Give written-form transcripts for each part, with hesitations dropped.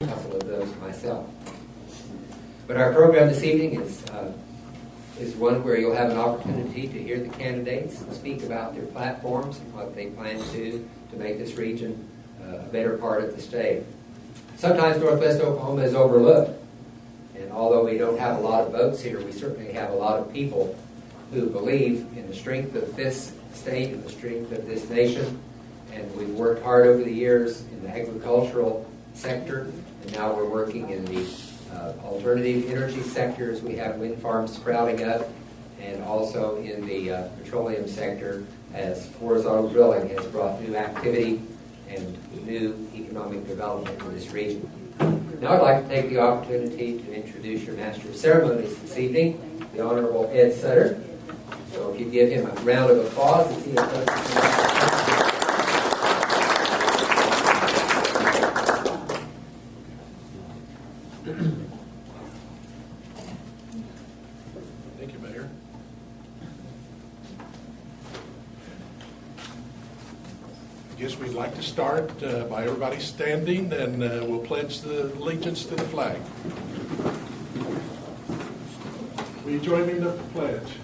a couple of those myself. But our program this evening is one where you'll have an opportunity to hear the candidates speak about their platforms and what they plan to make this region a better part of the state. Sometimes Northwest Oklahoma is overlooked, and although we don't have a lot of votes here, we certainly have a lot of people who believe in the strength of this state and the strength of this nation. And we've worked hard over the years in the agricultural sector, and now we're working in the alternative energy sectors. We have wind farms sprouting up, and also in the petroleum sector as horizontal drilling has brought new activity and new economic development in this region. Now I'd like to take the opportunity to introduce your Master of Ceremonies this evening, the Honorable Ed Sutter. So if you give him a round of applause as he approaches. Thank you, Mayor. I guess we'd like to start by everybody standing, and we'll pledge the allegiance to the flag. Will you join me in the pledge?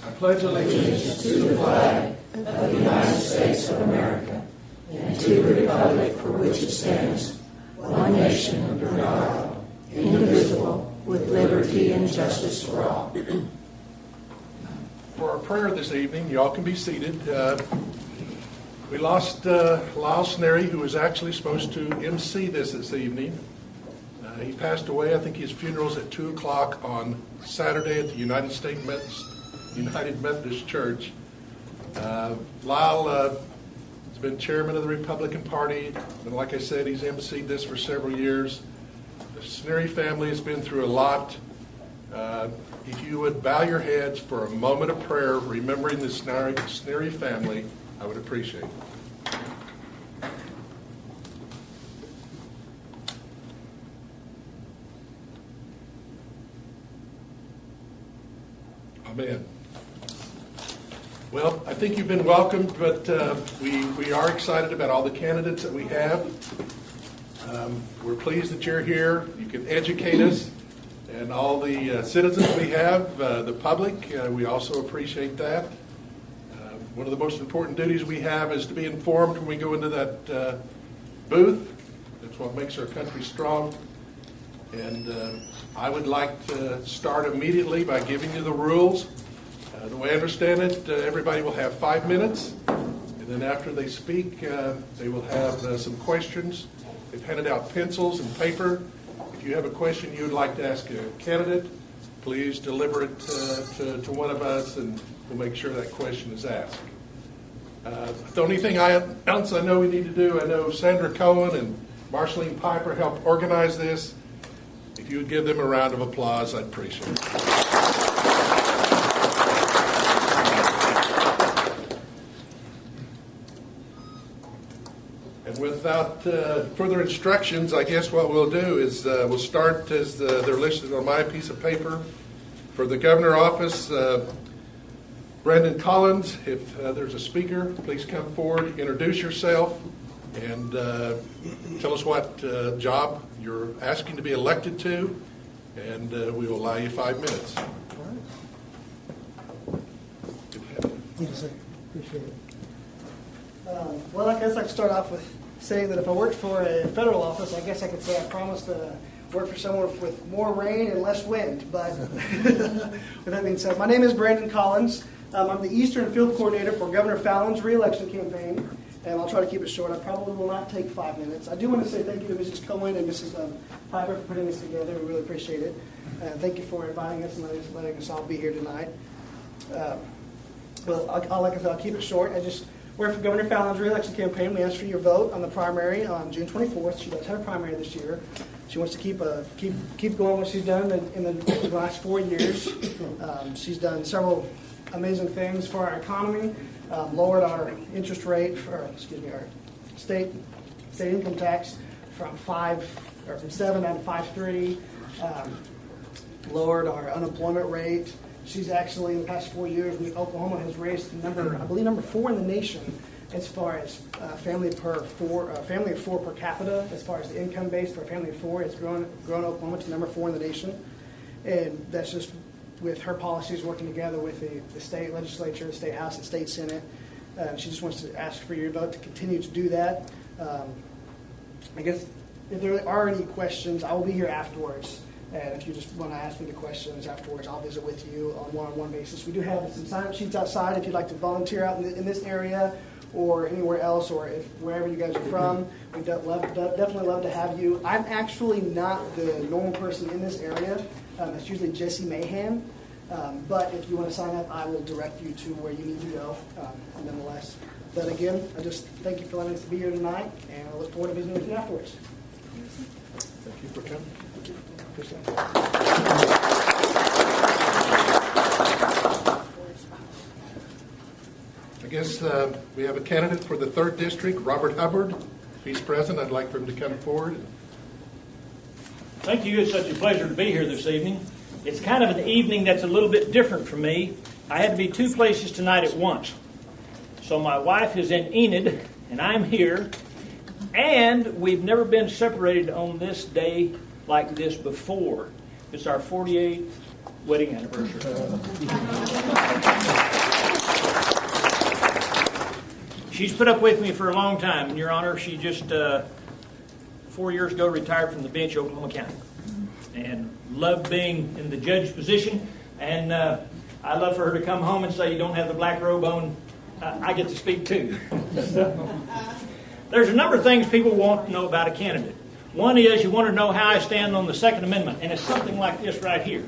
I pledge allegiance to the flag of the United States of America and to the republic for which it stands, one nation under God, indivisible, with liberty and justice for all. For our prayer this evening, y'all can be seated. We lost Lyle Snary, who was actually supposed to MC this evening. He passed away. I think his funeral's at 2 o'clock on Saturday at the United Methodist Church. Lyle has been chairman of the Republican Party, and like I said, he's emceed this for several years. The Snary family has been through a lot. If you would bow your heads for a moment of prayer, remembering the Snary family, I would appreciate it. Amen. Well, I think you've been welcomed, but we are excited about all the candidates that we have. We're pleased that you're here. You can educate us, and all the citizens we have, the public, we also appreciate that. One of the most important duties we have is to be informed when we go into that booth. That's what makes our country strong. And I would like to start immediately by giving you the rules. The way I understand it, everybody will have 5 minutes, and then after they speak, they will have some questions. They've handed out pencils and paper. If you have a question you would like to ask a candidate, please deliver it to one of us, and we'll make sure that question is asked. The only thing else I know we need to do, I know Sandra Cohen and Marceline Piper helped organize this. If you would give them a round of applause, I'd appreciate it. And without further instructions, I guess what we'll do is we'll start as they're listed on my piece of paper. For the governor office, Brandon Collins, if there's a speaker, please come forward, introduce yourself, and tell us what job you're asking to be elected to, and we will allow you 5 minutes. All right. Thank you, sir. Appreciate it. Well, I guess I could start off with saying that if I worked for a federal office, I guess I could say I promised to work for someone with more rain and less wind. But with that being said, my name is Brandon Collins. I'm the Eastern Field Coordinator for Governor Fowler's re-election campaign, and I'll try to keep it short. I probably will not take 5 minutes. I do want to say thank you to Mrs. Cohen and Mrs. Piper for putting this together. We really appreciate it. Thank you for inviting us and letting us all be here tonight. Well, like I said, I'll keep it short. I just work for Governor Fowler's re-election campaign. We asked for your vote on the primary on June 24th. She does have a primary this year. She wants to keep going what she's done in the last 4 years. She's done several amazing things for our economy. Lowered our interest rate our state income tax from 7 down to 5.3. Lowered our unemployment rate. She's actually in the past 4 years, Oklahoma has raised number 4 in the nation as far as family of four per capita, as far as the income base for a family of four. It's grown Oklahoma to number 4 in the nation. And that's just with her policies working together with the state legislature, the state house, the state senate. She just wants to ask for your vote to continue to do that. I guess if there are any questions, I will be here afterwards. And if you just want to ask me the questions afterwards, I'll visit with you on a one-on-one basis. We do have some sign-up sheets outside if you'd like to volunteer out in this area or anywhere else, or if wherever you guys are from. We'd definitely love to have you. I'm actually not the normal person in this area. It's usually Jesse Mahan. But if you want to sign up, I will direct you to where you need to go, nonetheless. But again, I just thank you for letting us be here tonight, and I look forward to visiting with you afterwards. Thank you for coming. I guess we have a candidate for the 3rd District, Robert Hubbard. If he's present, I'd like for him to come forward. Thank you. It's such a pleasure to be here this evening. It's kind of an evening that's a little bit different for me. I had to be 2 places tonight at once. So my wife is in Enid, and I'm here. And we've never been separated on this day like this before. It's our 48th wedding anniversary. She's put up with me for a long time, and Your Honor, she just 4 years ago retired from the bench of Oklahoma County. And loved being in the judge position, and I love for her to come home and say, you don't have the black robe on, I get to speak too. There's a number of things people want to know about a candidate. One is you want to know how I stand on the Second Amendment, and it's something like this right here.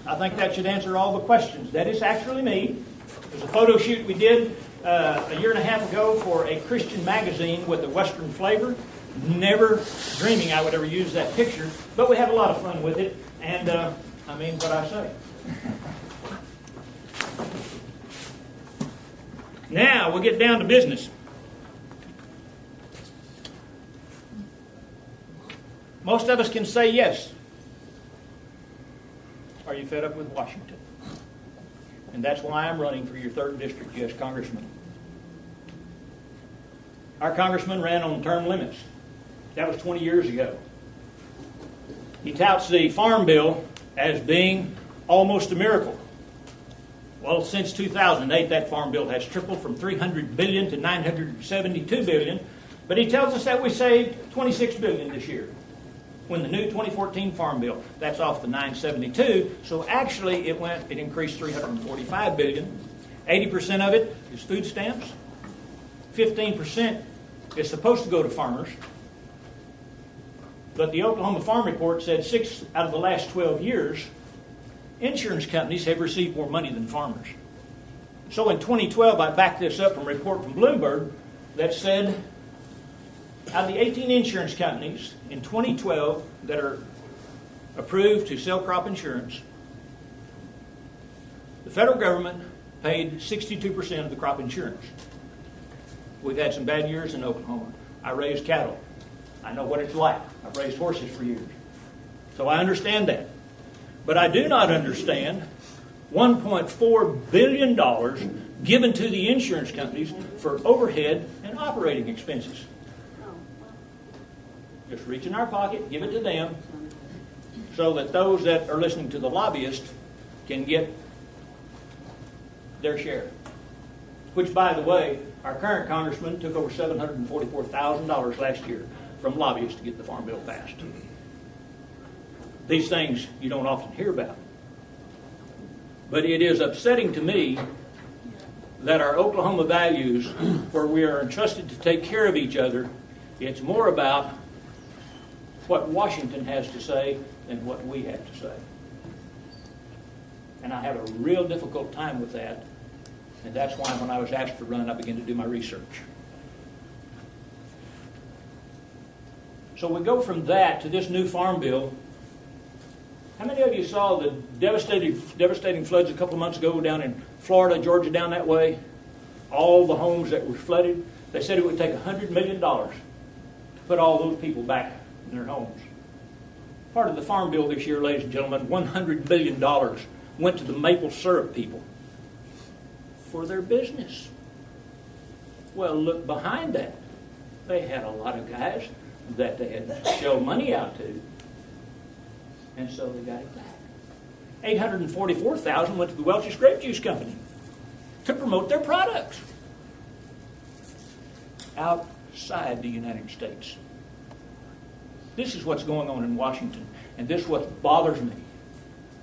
I think that should answer all the questions. That is actually me. There's a photo shoot we did a year and a half ago for a Christian magazine with a Western flavor. Never dreaming I would ever use that picture, but we had a lot of fun with it, and I mean what I say. Now we'll get down to business. Most of us can say yes. Are you fed up with Washington? And that's why I'm running for your 3rd District U.S. Congressman. Our congressman ran on term limits. That was 20 years ago. He touts the Farm Bill as being almost a miracle. Well, since 2008, that Farm Bill has tripled from $300 billion to $972 billion. But he tells us that we saved $26 billion this year. When the new 2014 Farm Bill, that's off the 972, so actually it increased $345 billion. 80% of it is food stamps. 15% is supposed to go to farmers. But the Oklahoma Farm Report said 6 out of the last 12 years, insurance companies have received more money than farmers. So in 2012, I backed this up from a report from Bloomberg that said out of the 18 insurance companies in 2012 that are approved to sell crop insurance, the federal government paid 62% of the crop insurance. We've had some bad years in Oklahoma. I raised cattle. I know what it's like. I've raised horses for years. So I understand that. But I do not understand $1.4 billion given to the insurance companies for overhead and operating expenses. Just reach in our pocket, give it to them, so that those that are listening to the lobbyist can get their share. Which, by the way, our current congressman took over $744,000 last year from lobbyists to get the Farm Bill passed. These things you don't often hear about. But it is upsetting to me that our Oklahoma values, where we are entrusted to take care of each other, it's more about what Washington has to say than what we have to say. And I have a real difficult time with that. And that's why when I was asked to run, I began to do my research. So we go from that to this new Farm Bill. How many of you saw the devastating floods a couple of months ago down in Florida, Georgia, down that way? All the homes that were flooded. They said it would take $100 million to put all those people back in their homes. Part of the Farm Bill this year, ladies and gentlemen, $100 billion went to the maple syrup people. for their business. Well, look behind that. They had a lot of guys that they had shelled money out to, and so they got it back. $844,000 went to the Welch's Grape Juice Company to promote their products outside the United States. This is what's going on in Washington, and this is what bothers me,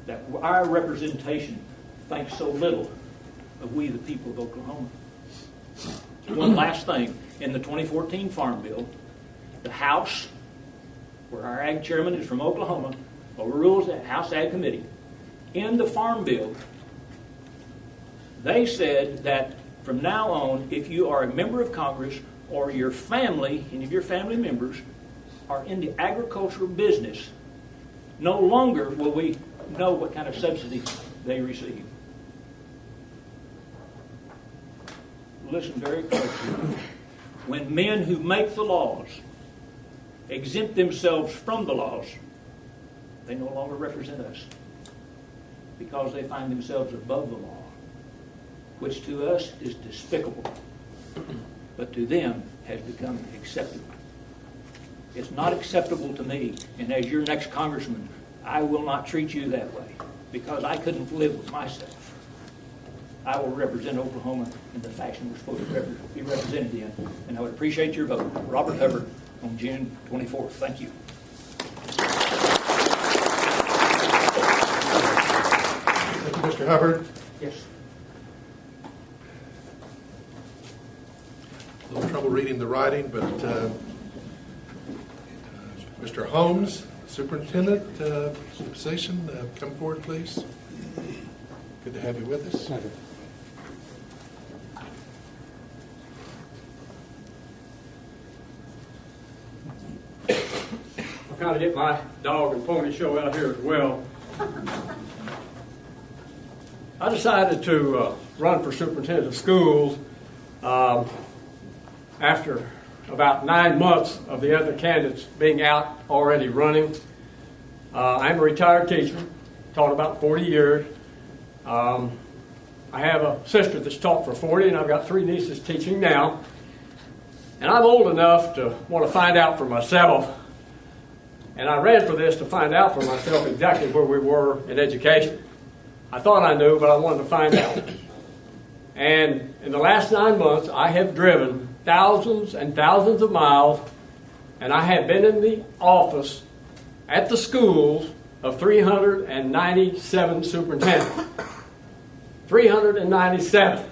that our representation thinks so little of we, the people of Oklahoma. One last thing. In the 2014 Farm Bill, the House, where our Ag Chairman is from Oklahoma, overrules the House Ag Committee. In the Farm Bill, they said that from now on, if you are a member of Congress or your family, any of your family members, are in the agricultural business, no longer will we know what kind of subsidies they receive. Listen very closely. When men who make the laws exempt themselves from the laws, they no longer represent us because they find themselves above the law, which to us is despicable, but to them has become acceptable. It's not acceptable to me, and as your next congressman, I will not treat you that way because I couldn't live with myself. I will represent Oklahoma in the fashion we're supposed to be represented in, and I would appreciate your vote. Robert Hubbard on June 24th. Thank you. Thank you, Mr. Hubbard. Yes. A little trouble reading the writing, but Mr. Holmes, Superintendent, position, come forward, please. Good to have you with us. I'll kind of get my dog and pony show out here as well. I decided to run for superintendent of schools after about 9 months of the other candidates being out already running. I'm a retired teacher, taught about 40 years. I have a sister that's taught for 40, and I've got 3 nieces teaching now. And I'm old enough to want to find out for myself. And I ran for this to find out for myself exactly where we were in education. I thought I knew, but I wanted to find out. And in the last 9 months, I have driven thousands and thousands of miles, and I have been in the office at the schools of 397 superintendents. 397.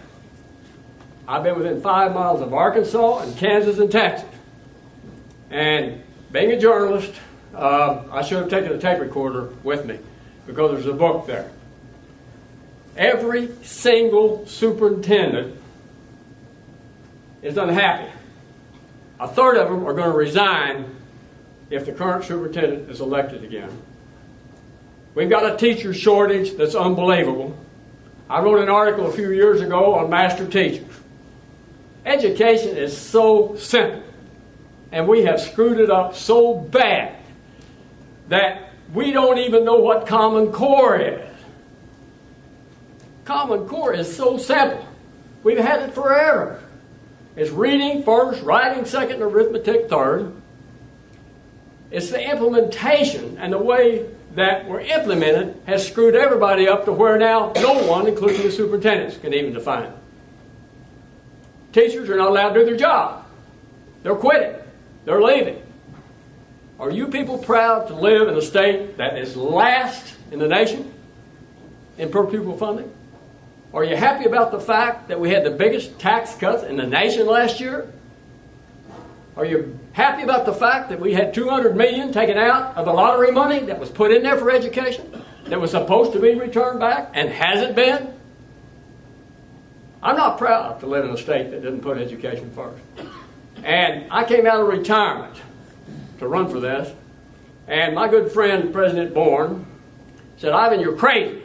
I've been within 5 miles of Arkansas and Kansas and Texas. And being a journalist, I should have taken a tape recorder with me because there's a book there. Every single superintendent is unhappy. A third of them are going to resign if the current superintendent is elected again. We've got a teacher shortage that's unbelievable. I wrote an article a few years ago on master teachers. Education is so simple, and we have screwed it up so bad that we don't even know what Common Core is. Common Core is so simple. We've had it forever. It's reading first, writing second, and arithmetic third. It's the implementation and the way that we're implemented has screwed everybody up to where now no one, including the superintendents, can even define it. Teachers are not allowed to do their job. They're quitting. They're leaving. Are you people proud to live in a state that is last in the nation in per pupil funding? Are you happy about the fact that we had the biggest tax cuts in the nation last year? Are you happy about the fact that we had $200 million taken out of the lottery money that was put in there for education, that was supposed to be returned back and hasn't been? I'm not proud to live in a state that didn't put education first. And I came out of retirement to run for this, and my good friend, President Bourne, said, "Ivan, you're crazy."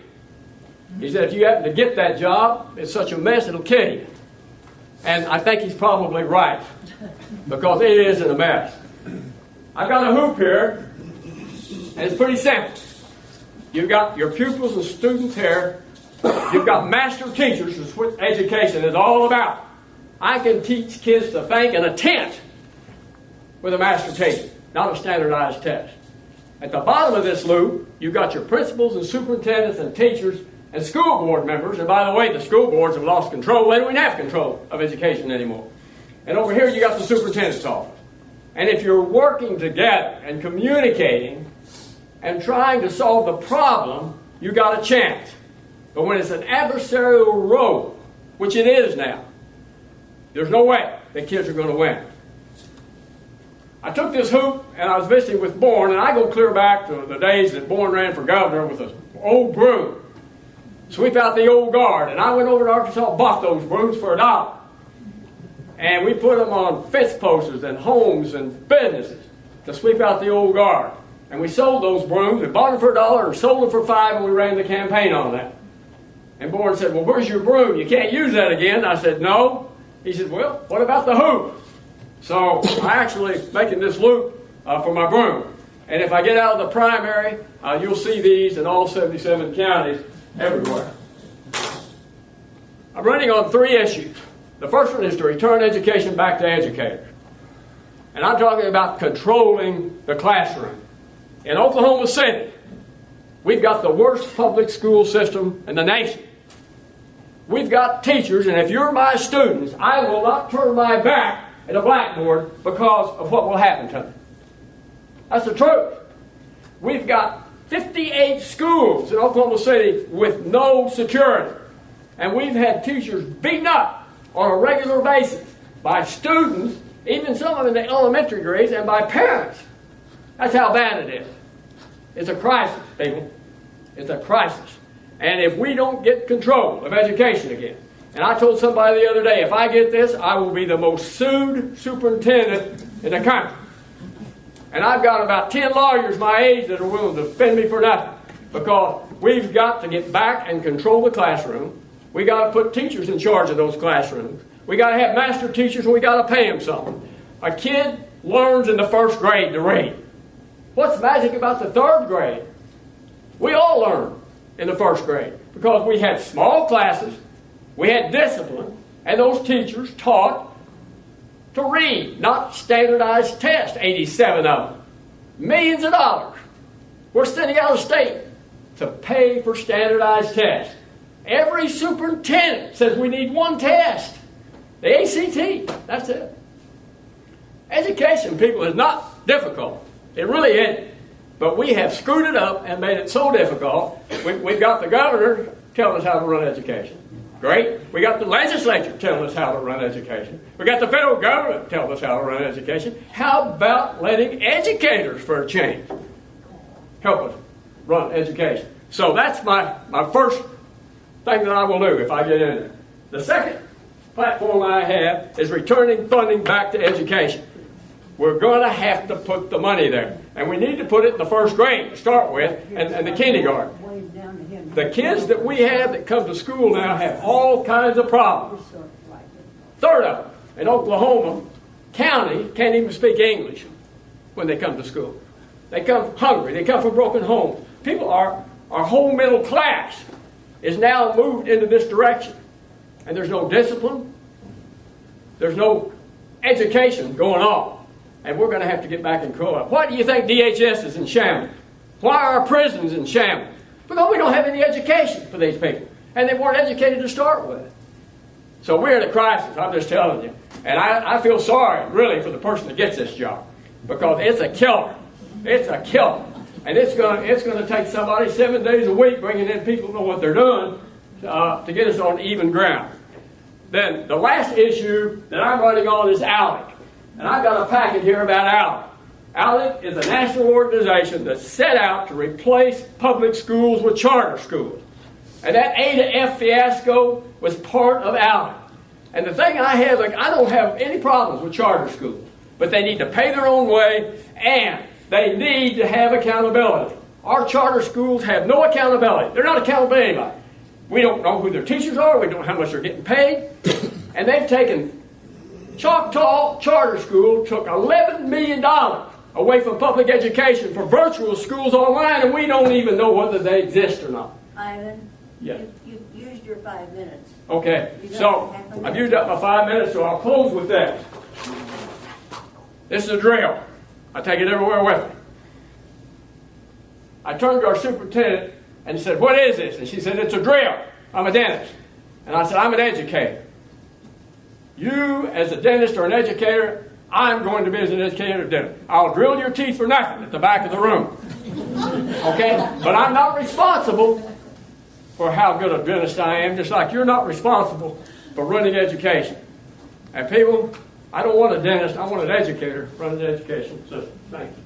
He said, "If you happen to get that job, it's such a mess, it'll kill you." And I think he's probably right, because it isn't a mess. I've got a hoop here, and it's pretty simple. You've got your pupils and students here, You've got master teachers, which is what education is all about. I can teach kids to think in a tent with a master teacher, not a standardized test. At the bottom of this loop, you've got your principals and superintendents and teachers and school board members. And by the way, the school boards have lost control. They don't even have control of education anymore. And over here, you got the superintendent's office. And if you're working together and communicating and trying to solve the problem, you got a chance. But when it's an adversarial role, which it is now, there's no way that kids are going to win. I took this hoop and I was visiting with Bourne, and I go clear back to the days that Bourne ran for governor with an old broom. Sweep out the old guard. And I went over to Arkansas and bought those brooms for $1. And we put them on fence posts and homes and businesses to sweep out the old guard. And we sold those brooms. We bought them for $1 and sold them for $5, and we ran the campaign on that. And Bourne said, well, where's your broom? You can't use that again. I said, no. He said, well, what about the hoop? So I'm actually making this loop for my broom. And if I get out of the primary, you'll see these in all 77 counties everywhere. I'm running on 3 issues. The first one is to return education back to educators. And I'm talking about controlling the classroom. In Oklahoma City, we've got the worst public school system in the nation. We've got teachers, and if you're my students, I will not turn my back at a blackboard because of what will happen to them. That's the truth. We've got 58 schools in Oklahoma City with no security. And we've had teachers beaten up on a regular basis by students, even some of them in the elementary grades, and by parents. That's how bad it is. It's a crisis, people. It's a crisis. And if we don't get control of education again, and I told somebody the other day, if I get this, I will be the most sued superintendent in the country. And I've got about 10 lawyers my age that are willing to defend me for nothing. Because we've got to get back and control the classroom. We got to put teachers in charge of those classrooms. We got to have master teachers, and we got to pay them something. A kid learns in the 1st grade to read. What's magic about the 3rd grade? We all learn in the 1st grade because we had small classes, we had discipline, and those teachers taught to read, not standardized tests, 87 of them. Millions of dollars we're sending out of state to pay for standardized tests. Every superintendent says we need one test, the ACT, that's it. Education, people, is not difficult. It really isn't. But we have screwed it up and made it so difficult. We've got the governor telling us how to run education. Great. We got the legislature telling us how to run education. We got the federal government telling us how to run education. How about letting educators, for a change, help us run education? So that's my first thing that I will do if I get in there. The second platform I have is returning funding back to education. We're going to have to put the money there. And we need to put it in the 1st grade to start with and the kindergarten. The kids that we have that come to school now have all kinds of problems. 1/3 of them in Oklahoma County can't even speak English when they come to school. They come hungry. They come from broken homes. People our whole middle class is now moved into this direction. And there's no discipline. There's no education going on. And we're going to have to get back in control. Why do you think DHS is in shambles? Why are our prisons in shambles? Because we don't have any education for these people. And they weren't educated to start with. So we're in a crisis, I'm just telling you. And I feel sorry, really, for the person that gets this job. Because it's a killer. It's a killer. And it's going to take somebody 7 days a week bringing in people who know what they're doing to get us on even ground. Then the last issue that I'm running on is ALEC. And I've got a packet here about ALEC. ALEC is a national organization that's set out to replace public schools with charter schools. And that A to F fiasco was part of ALEC. And the thing I have, I don't have any problems with charter schools. But they need to pay their own way, and they need to have accountability. Our charter schools have no accountability. They're not accountable to anybody. We don't know who their teachers are. We don't know how much they're getting paid. And they've taken Choctaw Charter School, took $11 million away from public education for virtual schools online, and we don't even know whether they exist or not. Ivan, Yes. you your 5 minutes. Okay, so I've used up my 5 minutes, so I'll close with that. This is a drill. I take it everywhere with me. I turned to our superintendent and he said, "What is this?" And she said, "It's a drill. I'm a dentist." And I said, "I'm an educator. You, as a dentist or an educator, I'm going to be as an educator or dentist. I'll drill your teeth for nothing at the back of the room. Okay? But I'm not responsible for how good a dentist I am, just like you're not responsible for running education. And people, I don't want a dentist, I want an educator running the education system." Thank you.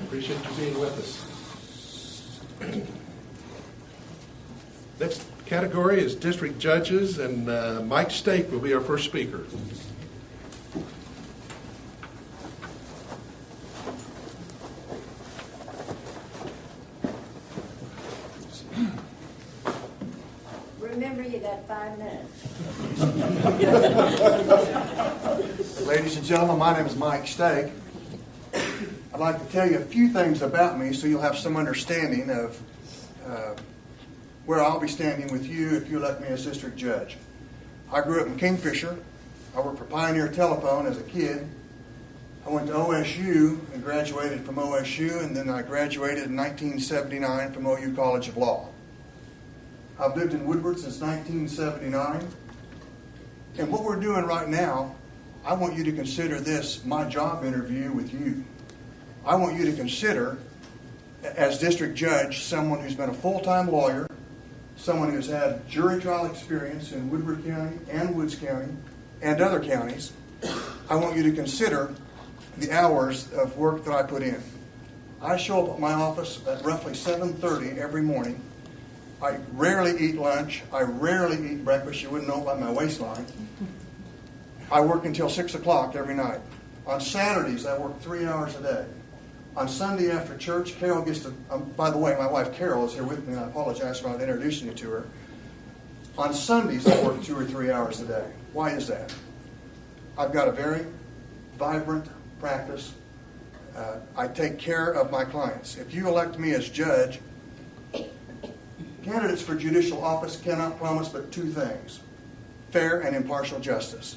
Appreciate you being with us. Next category is district judges, and Mike Stake will be our first speaker. Remember, you got 5 minutes. Ladies and gentlemen, my name is Mike Stake. I'd like to tell you a few things about me so you'll have some understanding of where I'll be standing with you if you elect me as district judge. I grew up in Kingfisher. I worked for Pioneer Telephone as a kid. I went to OSU and graduated from OSU, and then I graduated in 1979 from OU College of Law. I've lived in Woodward since 1979. And what we're doing right now, I want you to consider this my job interview with you. I want you to consider, as district judge, someone who's been a full-time lawyer, someone who's had jury trial experience in Woodward County and Woods County and other counties. I want you to consider the hours of work that I put in. I show up at my office at roughly 7:30 every morning. I rarely eat lunch. I rarely eat breakfast. You wouldn't know by my waistline. I work until 6 o'clock every night. On Saturdays, I work 3 hours a day. On Sunday after church, Carol gets to, by the way, my wife Carol is here with me, and I apologize for not introducing you to her. On Sundays, I work 2 or 3 hours a day. Why is that? I've got a very vibrant practice. I take care of my clients. If you elect me as judge, candidates for judicial office cannot promise but two things: fair and impartial justice.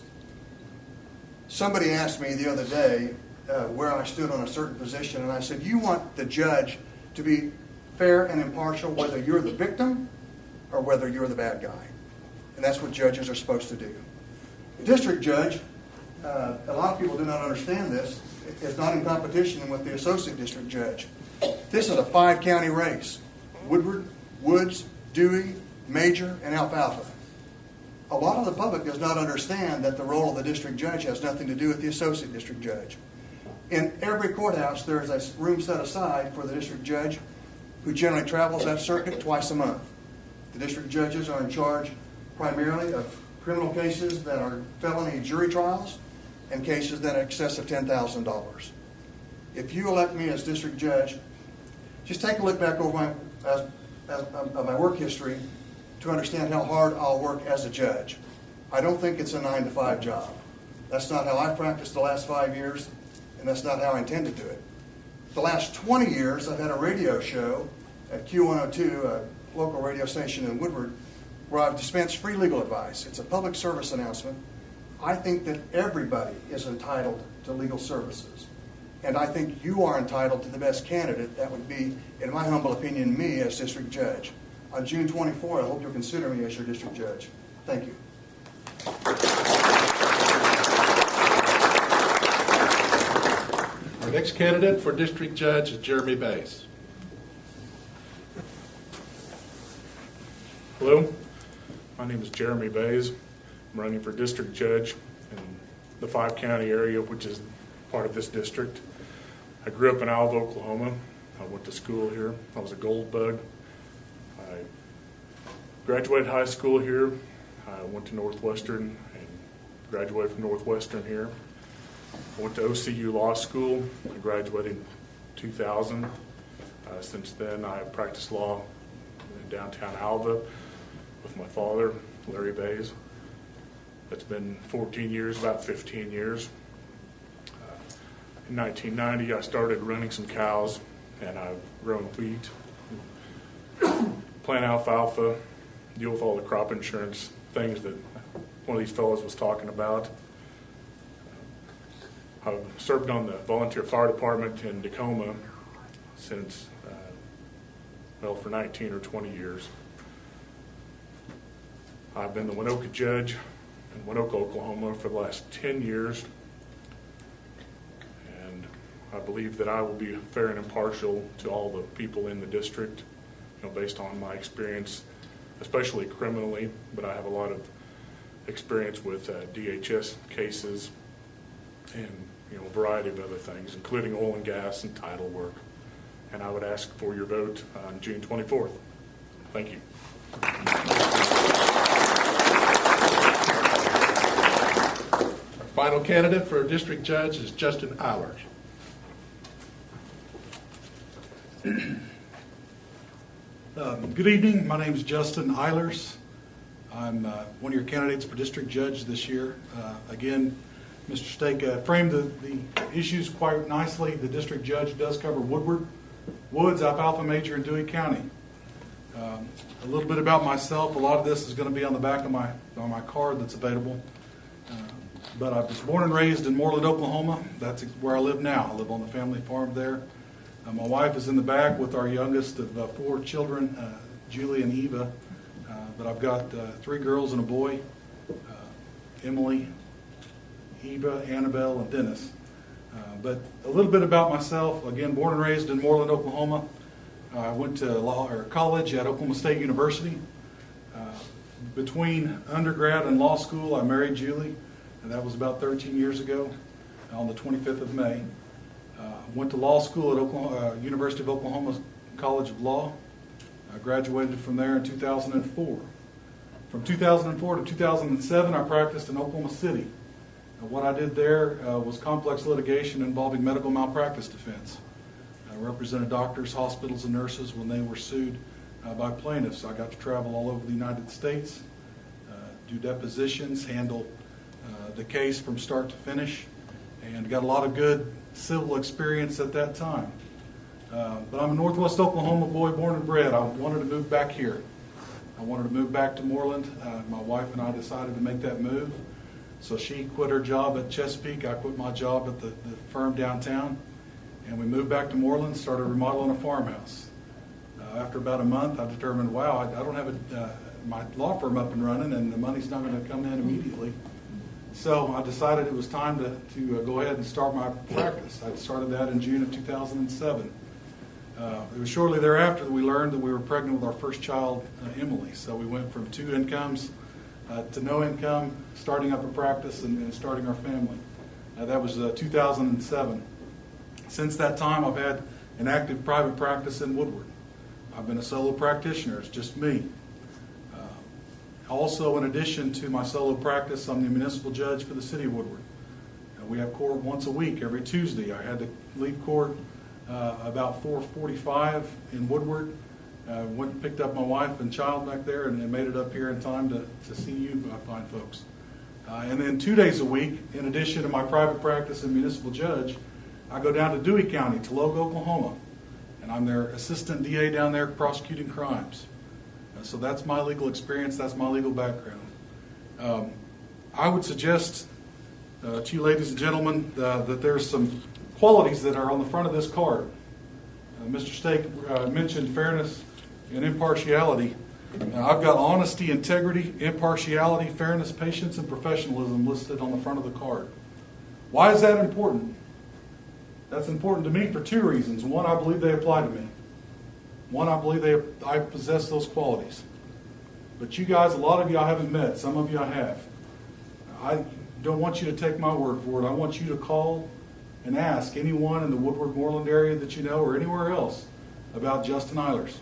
Somebody asked me the other day where I stood on a certain position, and I said, you want the judge to be fair and impartial whether you're the victim or whether you're the bad guy. And that's what judges are supposed to do. The district judge, a lot of people do not understand this, is not in competition with the associate district judge. This is a 5-county race: Woodward, Woods, Dewey, Major, and Alfalfa. A lot of the public does not understand that the role of the district judge has nothing to do with the associate district judge. In every courthouse, there is a room set aside for the district judge, who generally travels that circuit twice a month. The district judges are in charge primarily of criminal cases that are felony jury trials and cases that are in excess of $10,000. If you elect me as district judge, just take a look back over my work history to understand how hard I'll work as a judge. I don't think it's a 9-to-5 job. That's not how I've practiced the last 5 years, and that's not how I intend to do it. The last 20 years, I've had a radio show at Q102, a local radio station in Woodward, where I've dispensed free legal advice. It's a public service announcement. I think that everybody is entitled to legal services. And I think you are entitled to the best candidate. That would be, in my humble opinion, me as district judge. On June 24, I hope you'll consider me as your district judge. Thank you. Our next candidate for district judge is Jeremy Bays. Hello, my name is Jeremy Bays. I'm running for district judge in the 5-county area, which is part of this district. I grew up in Alva, Oklahoma. I went to school here. I was a gold bug. I graduated high school here. I went to Northwestern and graduated from Northwestern here. I went to OCU Law School. I graduated in 2000. Since then, I have practiced law in downtown Alva with my father, Larry Bays. That's been 14 years, about 15 years. In 1990, I started running some cows, and I've grown wheat, plant alfalfa, deal with all the crop insurance things that one of these fellows was talking about. I've served on the volunteer fire department in Tacoma since, for 19 or 20 years. I've been the Winoka judge in Winoka, Oklahoma for the last 10 years. And I believe that I will be fair and impartial to all the people in the district, based on my experience, especially criminally, but I have a lot of experience with DHS cases and a variety of other things, including oil and gas and title work. And I would ask for your vote on June 24th. Thank you. Our final candidate for district judge is Justin Eilers. Good evening. My name is Justin Eilers. I'm one of your candidates for district judge this year. Again, Mr. Stake framed the issues quite nicely. The district judge does cover Woodward, Woods, Alfalfa Major, and Dewey County. A little bit about myself. A lot of this is going to be on the back of my card that's available. But I was born and raised in Moreland, Oklahoma. That's where I live now. I live on the family farm there. My wife is in the back with our youngest of 4 children, Julie and Eva. But I've got 3 girls and a boy, Emily, Eva, Annabelle, and Dennis. But a little bit about myself. Again, born and raised in Moreland, Oklahoma. I went to college at Oklahoma State University. Between undergrad and law school, I married Julie, and that was about 13 years ago on the 25th of May. Went to law school at University of Oklahoma College of Law. I graduated from there in 2004. From 2004 to 2007, I practiced in Oklahoma City. What I did there was complex litigation involving medical malpractice defense. I represented doctors, hospitals, and nurses when they were sued by plaintiffs. I got to travel all over the United States, do depositions, handle the case from start to finish, and got a lot of good civil experience at that time. But I'm a Northwest Oklahoma boy, born and bred. I wanted to move back here. I wanted to move back to Moreland. My wife and I decided to make that move. So she quit her job at Chesapeake. I quit my job at the firm downtown. And we moved back to Moreland, started remodeling a farmhouse. After about a month, I determined, wow, I don't have my law firm up and running, and the money's not going to come in immediately. So I decided it was time to go ahead and start my practice. I started that in June of 2007. It was shortly thereafter that we learned that we were pregnant with our first child, Emily. So we went from 2 incomes to no income, starting up a practice and starting our family. That was 2007. Since that time, I've had an active private practice in Woodward. I've been a solo practitioner. It's just me. Also, in addition to my solo practice, I'm the municipal judge for the city of Woodward. We have court once a week, every Tuesday. I had to leave court about 4:45 in Woodward. Went and picked up my wife and child back there and made it up here in time to see you fine folks. And then 2 days a week, in addition to my private practice and municipal judge, I go down to Dewey County, Tologa, Oklahoma. And I'm their assistant DA down there prosecuting crimes. So that's my legal experience. That's my legal background. I would suggest to you ladies and gentlemen that there's some qualities that are on the front of this card. Mr. Stake mentioned fairness and impartiality. I've got honesty, integrity, impartiality, fairness, patience, and professionalism listed on the front of the card. Why is that important? That's important to me for 2 reasons. One, I believe they apply to me. One, I believe I possess those qualities. But you guys, a lot of you I haven't met. Some of you I have. I don't want you to take my word for it. I want you to call and ask anyone in the Woodward-Moreland area that you know or anywhere else about Justin Eilers.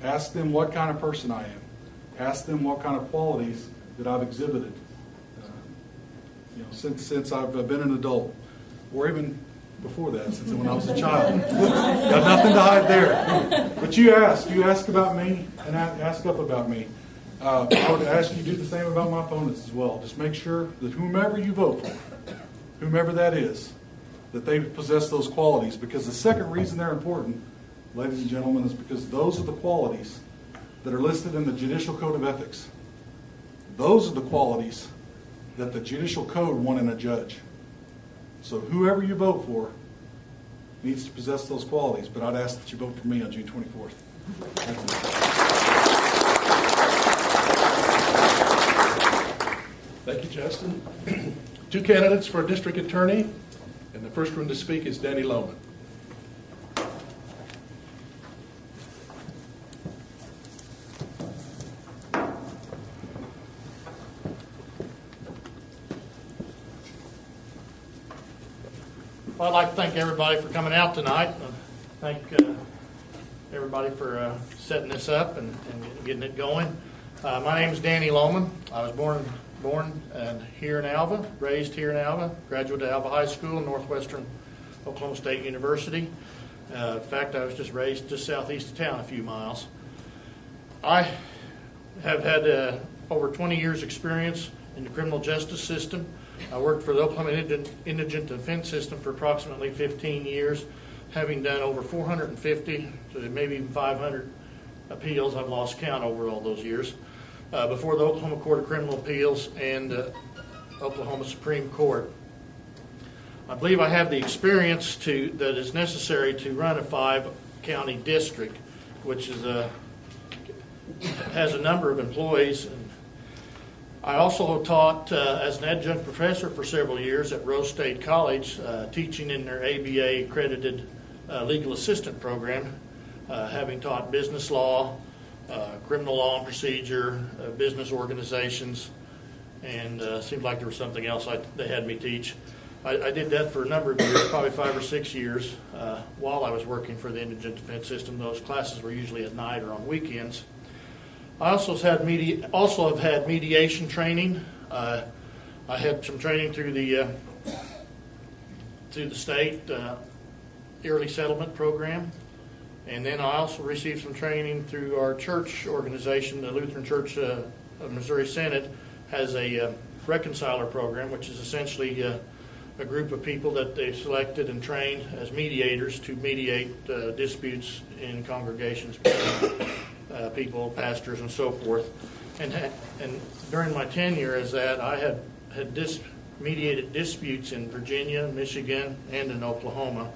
Ask them what kind of person I am. Ask them what kind of qualities that I've exhibited since I've been an adult, or even before that, since when I was a child. Got nothing to hide there. But you ask about me and ask up about me. I would ask you to do the same about my opponents as well. Just make sure that whomever you vote for, whomever that is, that they possess those qualities, because the second reason they're important, ladies and gentlemen, is because those are the qualities that are listed in the Judicial Code of Ethics. Those are the qualities that the Judicial Code want in a judge. So whoever you vote for needs to possess those qualities, but I'd ask that you vote for me on June 24th. Thank you. Thank you, Justin. Two candidates for district attorney, and the first one to speak is Danny Loman. Well, I'd like to thank everybody for coming out tonight. Thank everybody for setting this up and getting it going. My name is Danny Loman. I was born here in Alva, raised here in Alva, graduated Alva High School and Northwestern Oklahoma State University. In fact, I was just raised just southeast of town a few miles. I have had over 20 years experience in the criminal justice system. I worked for the Oklahoma Indigent Defense System for approximately 15 years, having done over 450 to maybe even 500 appeals. I've lost count over all those years. Before the Oklahoma Court of Criminal Appeals and Oklahoma Supreme Court. I believe I have the experience that is necessary to run a 5-county district, which is has a number of employees. I also taught as an adjunct professor for several years at Rose State College, teaching in their ABA accredited legal assistant program, having taught business law, criminal law and procedure, business organizations, and seemed like there was something else they had me teach. I did that for a number of years, probably 5 or 6 years, while I was working for the Indigent Defense System. Those classes were usually at night or on weekends. I also have had mediation training. I had some training through the state early settlement program, and then I also received some training through our church organization. The Lutheran Church of Missouri Synod has a reconciler program, which is essentially a group of people that they've selected and trained as mediators to mediate disputes in congregations between people, pastors, and so forth. And during my tenure as that, I had mediated disputes in Virginia, Michigan, and in Oklahoma.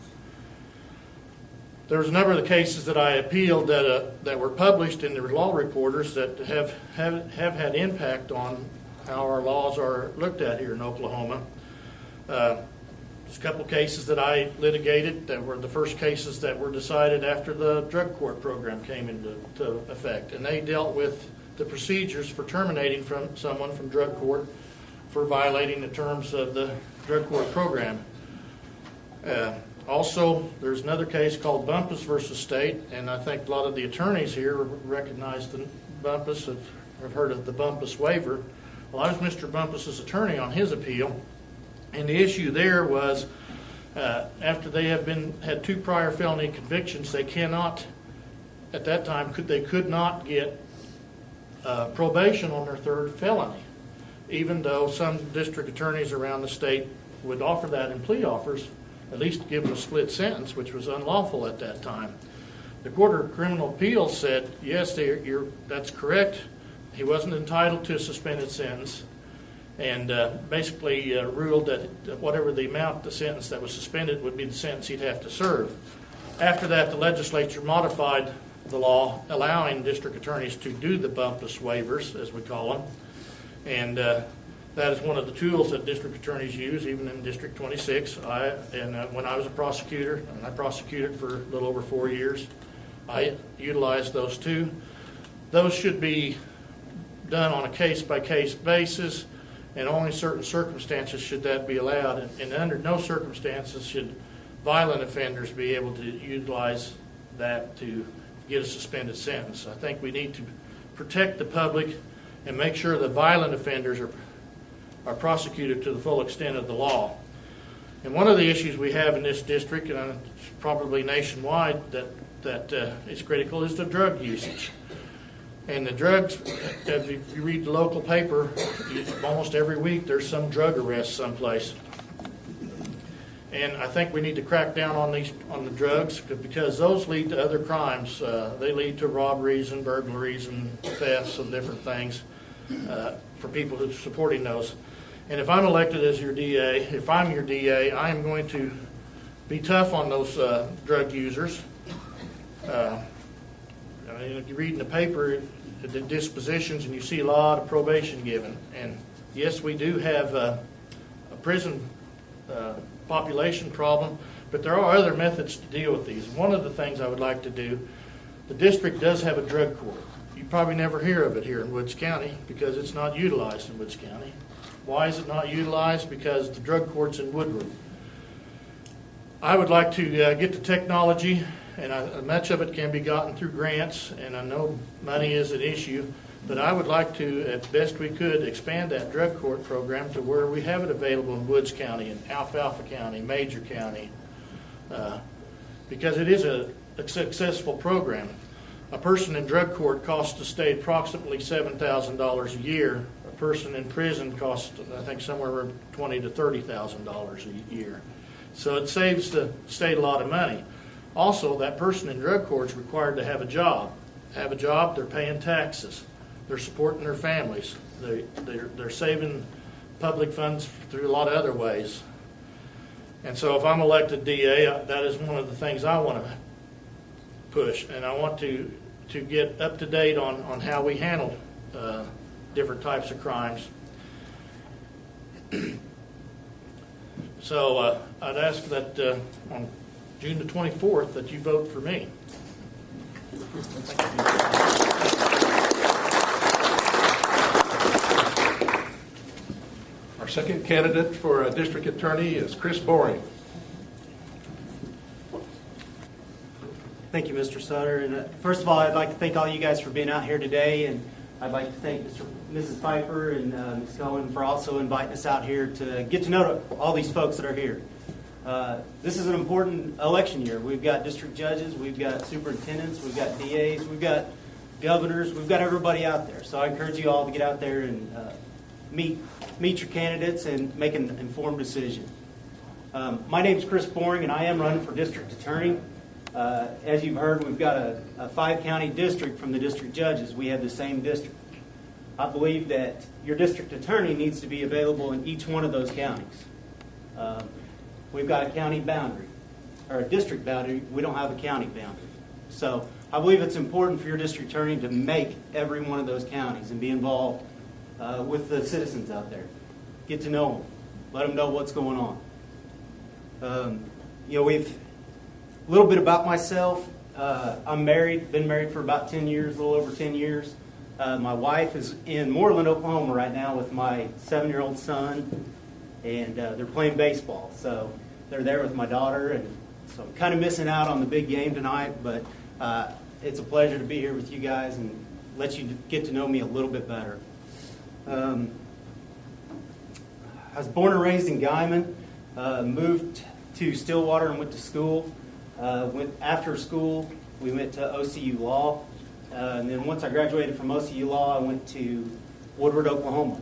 There was a number of the cases that I appealed that were published in the law reporters that have had impact on how our laws are looked at here in Oklahoma. There's a couple cases that I litigated that were the first cases that were decided after the drug court program came into effect, and they dealt with the procedures for terminating someone from drug court for violating the terms of the drug court program. Also, there's another case called Bumpus versus State, and I think a lot of the attorneys here recognize the Bumpus, have heard of the Bumpus waiver. Well, I was Mr. Bumpus's attorney on his appeal, and the issue there was after they had 2 prior felony convictions, they cannot, at that time, they could not get probation on their 3rd felony, even though some district attorneys around the state would offer that in plea offers, at least give them a split sentence, which was unlawful at that time. The Court of Criminal Appeals said, yes, that's correct. He wasn't entitled to a suspended sentence, and basically ruled that whatever the amount, the sentence that was suspended would be the sentence he'd have to serve. After that, the legislature modified the law, allowing district attorneys to do the Bumpus waivers, as we call them, and that is one of the tools that district attorneys use, even in District 26. When I was a prosecutor, and I prosecuted for a little over 4 years, I utilized those too. Those should be done on a case-by-case basis, and only certain circumstances should that be allowed. And under no circumstances should violent offenders be able to utilize that to get a suspended sentence. I think we need to protect the public and make sure that violent offenders are prosecuted to the full extent of the law. And one of the issues we have in this district, and probably nationwide, that is critical, is the drug usage. And the drugs, if you read the local paper, almost every week there's some drug arrest someplace. And I think we need to crack down on the drugs because those lead to other crimes. They lead to robberies and burglaries and thefts and different things for people who are supporting those. And if I'm elected as your DA, if I'm your DA, I am going to be tough on those drug users. If you read in the paper the dispositions and you see a lot of probation given. And yes, we do have a prison population problem, but there are other methods to deal with these. One of the things I would like to do, the district does have a drug court. You probably never hear of it here in Woods County because it's not utilized in Woods County. Why is it not utilized? Because the drug court's in Woodward. I would like to get the technology, and much of it can be gotten through grants, and I know money is an issue, but I would like to, as best we could, expand that drug court program to where we have it available in Woods County, in Alfalfa County, Major County, because it is a successful program. A person in drug court costs the state approximately $7,000 a year. A person in prison costs, I think, somewhere around $20,000 to $30,000 a year. So it saves the state a lot of money. Also, that person in drug court is required to have a job. Have a job, they're paying taxes. They're supporting their families. They're saving public funds through a lot of other ways. And so if I'm elected DA, that is one of the things I want to push. And I want to get up to date on how we handle different types of crimes. So I'd ask that on June the 24th that you vote for me. Our second candidate for district attorney is Chris Boring. Thank you, Mr. Sutter. And first of all, I'd like to thank all you guys for being out here today, and I'd like to thank Mrs. Piper and Ms. Cohen for also inviting us out here to get to know all these folks that are here. This is an important election year. We've got district judges, we've got superintendents, we've got DAs, we've got governors, we've got everybody out there. So I encourage you all to get out there and meet your candidates and make an informed decision. My name is Chris Boring, and I am running for district attorney. As you've heard, we've got a 5-county district from the district judges. We have the same district. I believe that your district attorney needs to be available in each one of those counties. We've got a county boundary, or a district boundary. We don't have a county boundary. So I believe it's important for your district attorney to make every one of those counties and be involved with the citizens out there. Get to know them. Let them know what's going on. We've a little bit about myself. I'm married, been married for about 10 years, a little over 10 years. My wife is in Moreland, Oklahoma right now with my 7-year-old son, and they're playing baseball. So they're there with my daughter, and so I'm kind of missing out on the big game tonight, but it's a pleasure to be here with you guys and let you get to know me a little bit better. I was born and raised in Guyman, moved to Stillwater and went to school. After school, we went to OCU Law. And then once I graduated from OCU Law, I went to Woodward, Oklahoma.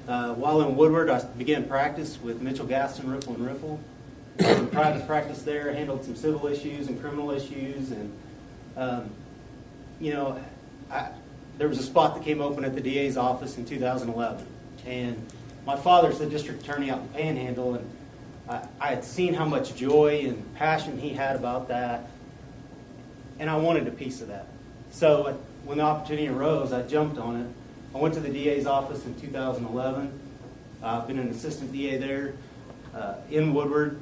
While in Woodward, I began practice with Mitchell Gaston, Ripple & Ripple. In private practice there, handled some civil issues and criminal issues. And, there was a spot that came open at the DA's office in 2011. And my father's the district attorney out in Panhandle, and I had seen how much joy and passion he had about that, and I wanted a piece of that. So when the opportunity arose, I jumped on it. I went to the DA's office in 2011. I've been an assistant DA there in Woodward.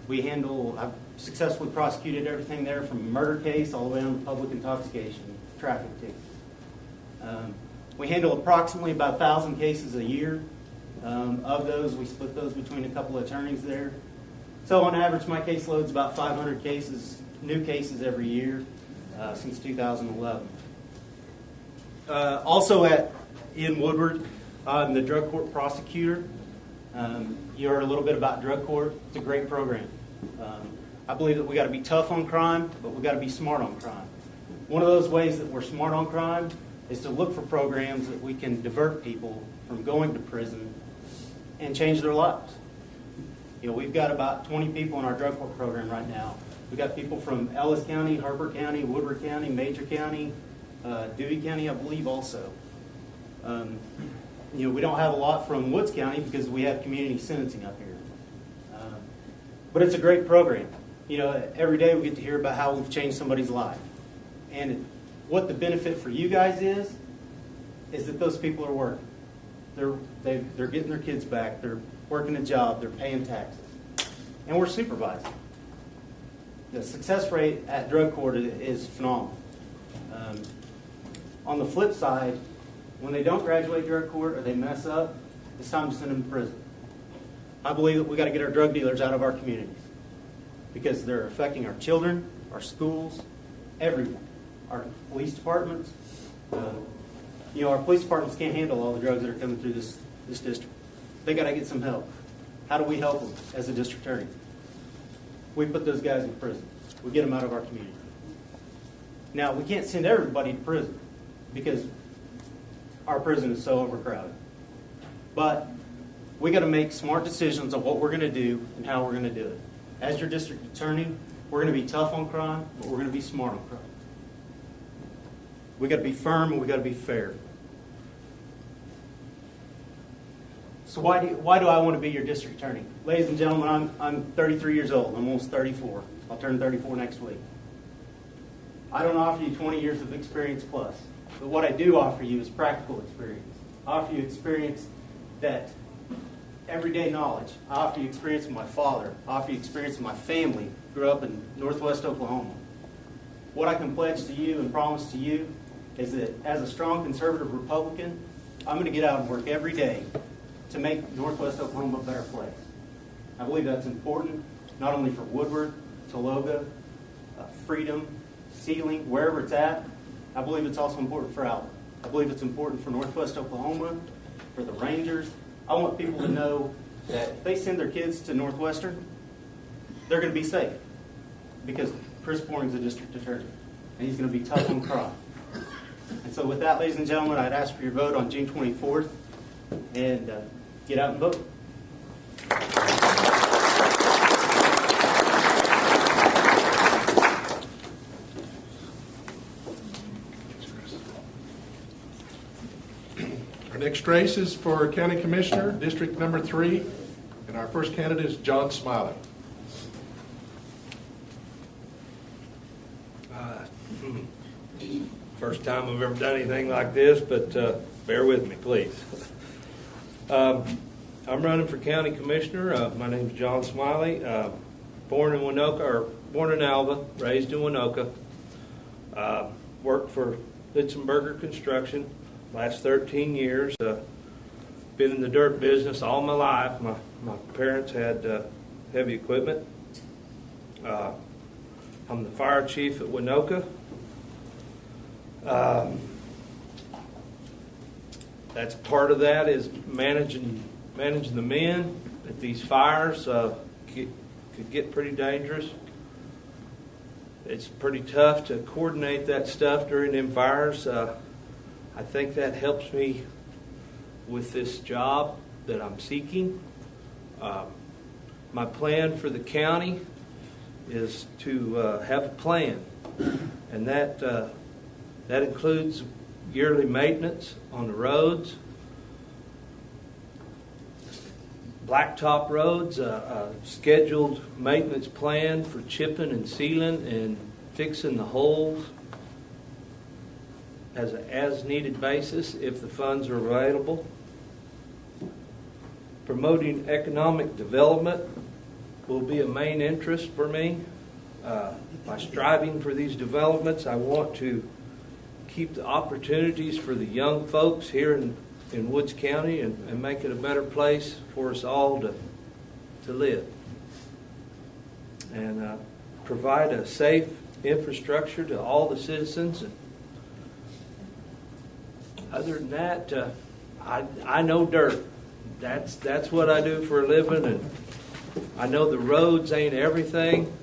I've successfully prosecuted everything there from a murder case all the way down to public intoxication, traffic tickets. We handle approximately about 1,000 cases a year. Of those, we split those between a couple of attorneys there. So on average, my caseload's about 500 cases, new cases every year since 2011. Also in Woodward, I'm the drug court prosecutor. You heard a little bit about drug court. It's a great program. I believe that we got to be tough on crime, but we got to be smart on crime. One of those ways that we're smart on crime is to look for programs that we can divert people from going to prison and change their lives. We've got about 20 people in our drug court program right now. We've got people from Ellis County, Harper County, Woodward County, Major County, Dewey County, I believe also. We don't have a lot from Woods County because we have community sentencing up here. But it's a great program. Every day we get to hear about how we've changed somebody's life. And what the benefit for you guys is that those people are working. They're getting their kids back. They're working a job. They're paying taxes. And we're supervising. The success rate at drug court is phenomenal. On the flip side, when they don't graduate drug court or they mess up, it's time to send them to prison. I believe that we got to get our drug dealers out of our communities because they're affecting our children, our schools, everyone, our police departments. Our police departments can't handle all the drugs that are coming through this district. They got to get some help. How do we help them as a district attorney? We put those guys in prison. We get them out of our community. Now, we can't send everybody to prison because our prison is so overcrowded. But we got to make smart decisions on what we're going to do and how we're going to do it. As your district attorney, we're going to be tough on crime, but we're going to be smart on crime. We got to be firm and we got to be fair. So why do I want to be your district attorney? Ladies and gentlemen, I'm 33 years old. I'm almost 34. I'll turn 34 next week. I don't offer you 20 years of experience plus. But what I do offer you is practical experience. I offer you experience that everyday knowledge. I offer you experience with my father. I offer you experience with my family. Grew up in northwest Oklahoma. What I can pledge to you and promise to you is that as a strong conservative Republican, I'm going to get out and work every day to make northwest Oklahoma a better place. I believe that's important, not only for Woodward, Tologa, Freedom, Sealing, wherever it's at. I believe it's also important for Albert. I believe it's important for northwest Oklahoma, for the Rangers. I want people to know that if they send their kids to Northwestern, they're going to be safe because Chris Boring's a district attorney, and he's going to be tough on crime. And so with that, ladies and gentlemen, I'd ask for your vote on June 24th, and get out and vote. Our next race is for County Commissioner, District Number 3, and our first candidate is John Smiley. First time I've ever done anything like this, but bear with me, please. I'm running for County Commissioner. My name's John Smiley. Born in Alva, raised in Winoka. Worked for Litzenberger Construction last 13 years. Been in the dirt business all my life. My parents had heavy equipment. I'm the fire chief at Winoka. That's part of that is managing the men at these fires. Could get pretty dangerous. It's pretty tough to coordinate that stuff during them fires. I think that helps me with this job that I'm seeking. My plan for the county is to have a plan, and that includes yearly maintenance on the roads, blacktop roads, a scheduled maintenance plan for chipping and sealing and fixing the holes as an as-needed basis if the funds are available. Promoting economic development will be a main interest for me. By striving for these developments, I want to keep the opportunities for the young folks here in Woods County and make it a better place for us all to live. And provide a safe infrastructure to all the citizens. And other than that, I know dirt. That's what I do for a living, and I know the roads ain't everything,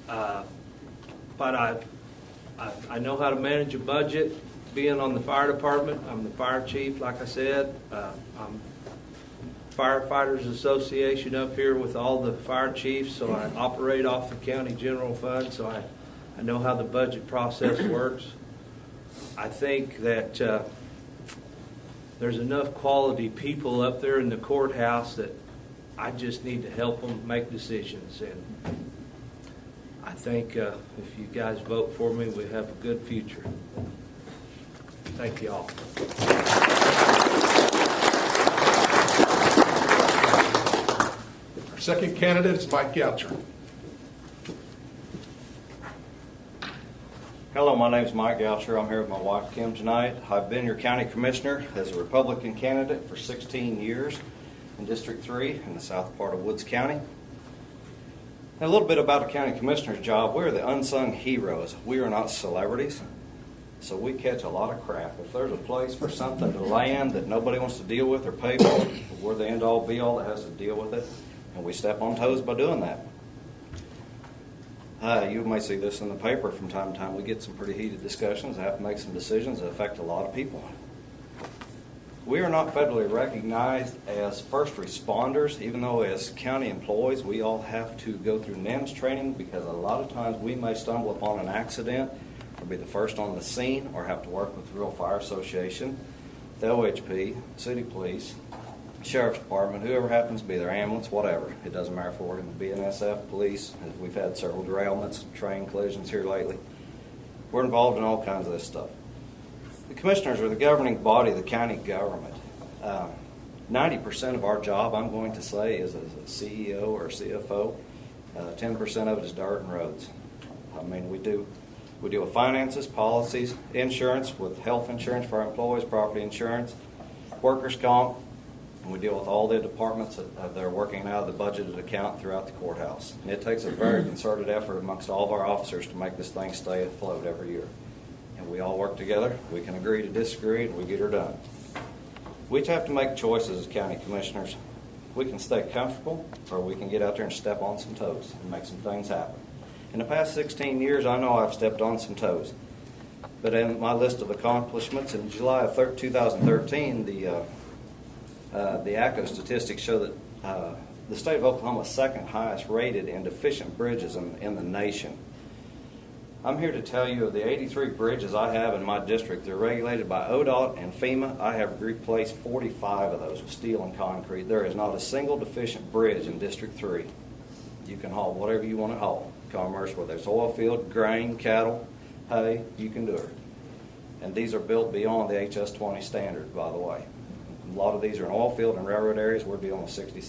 but I know how to manage a budget. Being on the fire department, I'm the fire chief, like I said. Firefighters Association up here with all the fire chiefs, so I operate off the county general fund, so I know how the budget process works. I think that there's enough quality people up there in the courthouse that I just need to help them make decisions. And I think if you guys vote for me, we have a good future. Thank you all. Our second candidate is Mike Goucher. Hello, my name is Mike Goucher. I'm here with my wife Kim tonight. I've been your county commissioner as a Republican candidate for 16 years in District 3 in the south part of Woods County. And a little bit about a county commissioner's job. We're the unsung heroes. We are not celebrities, so we catch a lot of crap. If there's a place for something to land that nobody wants to deal with or pay for, we're the end-all be-all that has to deal with it, and we step on toes by doing that. You may see this in the paper from time to time. We get some pretty heated discussions. I have to make some decisions that affect a lot of people. We are not federally recognized as first responders, even though as county employees we all have to go through NIMS training, because a lot of times we may stumble upon an accident or be the first on the scene or have to work with the Rural Fire Association, the OHP, city police, sheriff's department, whoever happens to be there, ambulance, whatever. It doesn't matter if we're working with BNSF, police. We've had several derailments, train collisions here lately. We're involved in all kinds of this stuff. The commissioners are the governing body of the county government. 90% of our job, I'm going to say, is as a CEO or CFO. 10% of it is dirt and roads. I mean, we deal with finances, policies, insurance, with health insurance for our employees, property insurance, workers' comp, and we deal with all the departments that are working out of the budgeted account throughout the courthouse. And it takes a very concerted effort amongst all of our officers to make this thing stay afloat every year. And we all work together. We can agree to disagree, and we get her done. We each have to make choices as county commissioners. We can stay comfortable, or we can get out there and step on some toes and make some things happen. In the past 16 years, I know I've stepped on some toes. But in my list of accomplishments, in July of 2013, the ACO statistics show that the state of Oklahoma is second highest rated in deficient bridges in the nation. I'm here to tell you of the 83 bridges I have in my district. They're regulated by ODOT and FEMA. I have replaced 45 of those with steel and concrete. There is not a single deficient bridge in District 3. You can haul whatever you want to haul. Commerce, whether it's oil field, grain, cattle, hay, you can do it. And these are built beyond the HS-20 standard, by the way. A lot of these are in oil field and railroad areas. We're dealing with 60 or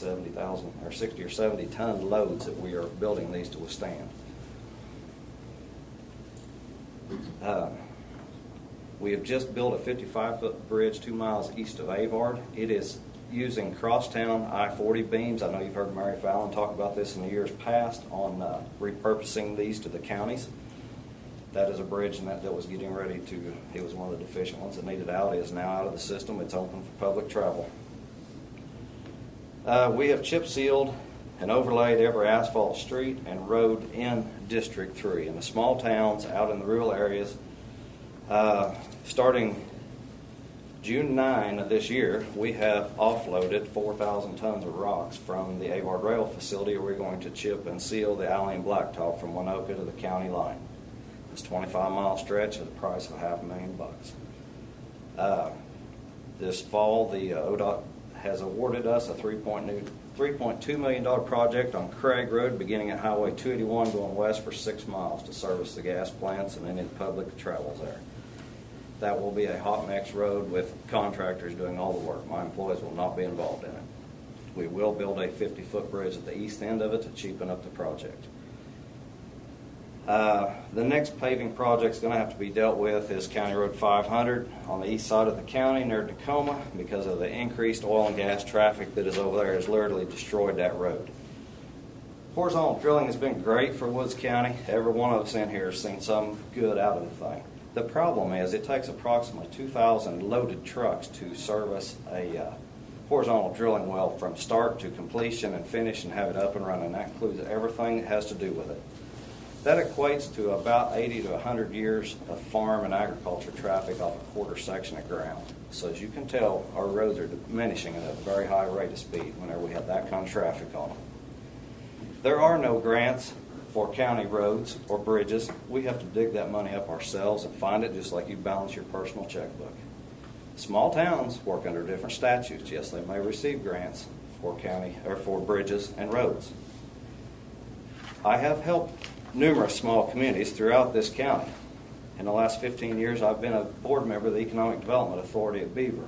70 ton loads that we are building these to withstand. We have just built a 55-foot bridge 2 miles east of Avard. It is using crosstown I-40 beams. I know you've heard Mary Fowler talk about this in the years past on repurposing these to the counties. That is a bridge that was getting ready to, it was one of the deficient ones that needed out. It is now out of the system. It's open for public travel. We have chip sealed and overlaid every asphalt street and road in District 3. In the small towns out in the rural areas, starting June 9 of this year, we have offloaded 4,000 tons of rocks from the Avard Rail facility. We're going to chip and seal the Allen Blacktop from Winoka to the county line. It's a 25-mile stretch at the price of $500,000. This fall, the ODOT has awarded us a $3.2 million project on Craig Road, beginning at Highway 281 going west for 6 miles to service the gas plants and any public that travels there. That will be a hot mix road with contractors doing all the work. My employees will not be involved in it. We will build a 50-foot bridge at the east end of it to cheapen up the project. The next paving project is going to have to be dealt with is County Road 500 on the east side of the county near Tacoma, because of the increased oil and gas traffic that is over there has literally destroyed that road. Horizontal drilling has been great for Woods County. Every one of us in here has seen some good out of the thing. The problem is it takes approximately 2,000 loaded trucks to service a horizontal drilling well from start to completion and finish and have it up and running. That includes everything that has to do with it. That equates to about 80 to 100 years of farm and agriculture traffic off a quarter section of ground. So as you can tell, our roads are diminishing at a very high rate of speed whenever we have that kind of traffic on them. There are no grants for county roads or bridges. We have to dig that money up ourselves and find it, just like you balance your personal checkbook. Small towns work under different statutes. Yes, they may receive grants for county or for bridges and roads. I have helped numerous small communities throughout this county. In the last 15 years, I've been a board member of the Economic Development Authority of Beaver.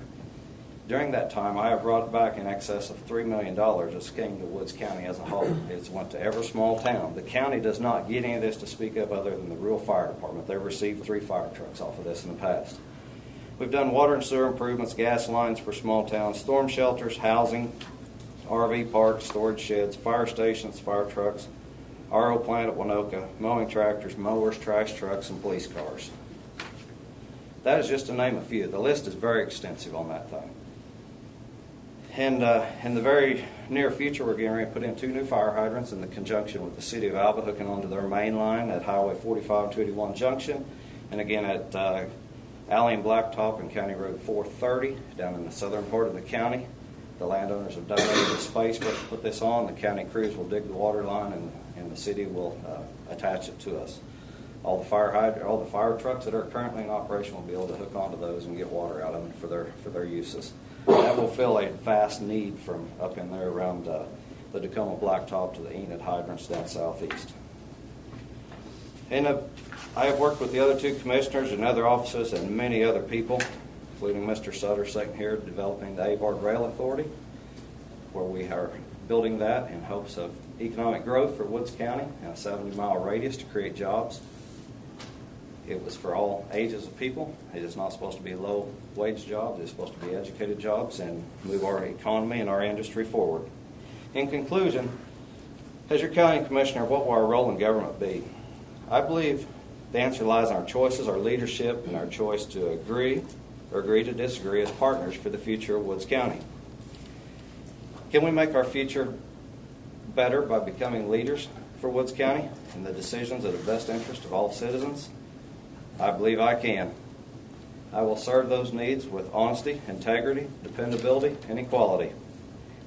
During that time, I have brought back in excess of $3 million that's came to Woods County as a whole. It's went to every small town. The county does not get any of this to speak of other than the rural fire department. They've received 3 fire trucks off of this in the past. We've done water and sewer improvements, gas lines for small towns, storm shelters, housing, RV parks, storage sheds, fire stations, fire trucks, RO plant at Winoka, mowing tractors, mowers, trash trucks, and police cars. That is just to name a few. The list is very extensive on that thing. And in the very near future, we're getting ready to put in 2 new fire hydrants in the conjunction with the city of Alva, hooking onto their main line at Highway 45 and 281 Junction, and again at Alley and Blacktop and County Road 430 down in the southern part of the county. The landowners have donated the space for us to put this on. The county crews will dig the water line, and the city will attach it to us. All the fire trucks that are currently in operation will be able to hook onto those and get water out of them for their uses. That will fill a vast need from up in there around the Tacoma Blacktop to the Enid hydrants down southeast. And I have worked with the other 2 commissioners and other offices and many other people, including Mr. Sutter sitting here, developing the Avard Rail Authority, where we are building that in hopes of economic growth for Woods County in a 70-mile radius to create jobs. It was for all ages of people. It is not supposed to be low-wage jobs. It's supposed to be educated jobs and move our economy and our industry forward. In conclusion, as your county commissioner, what will our role in government be? I believe the answer lies in our choices, our leadership, and our choice to agree or agree to disagree as partners for the future of Woods County. Can we make our future better by becoming leaders for Woods County and the decisions of the best interest of all citizens? I believe I can. I will serve those needs with honesty, integrity, dependability, and equality.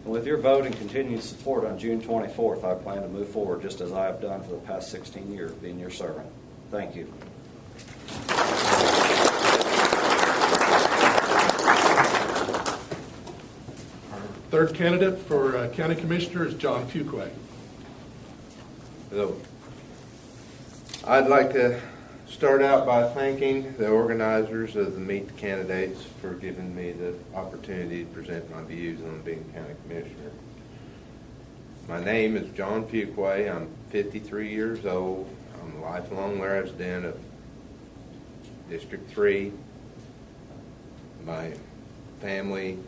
And with your vote and continued support on June 24th, I plan to move forward just as I have done for the past 16 years being your servant. Thank you. Our third candidate for county commissioner is John Fuqua. Hello. I'd like to start out by thanking the organizers of the Meet the Candidates for giving me the opportunity to present my views on being county commissioner. My name is John Fuqua. I'm 53 years old. I'm a lifelong resident of District 3. My family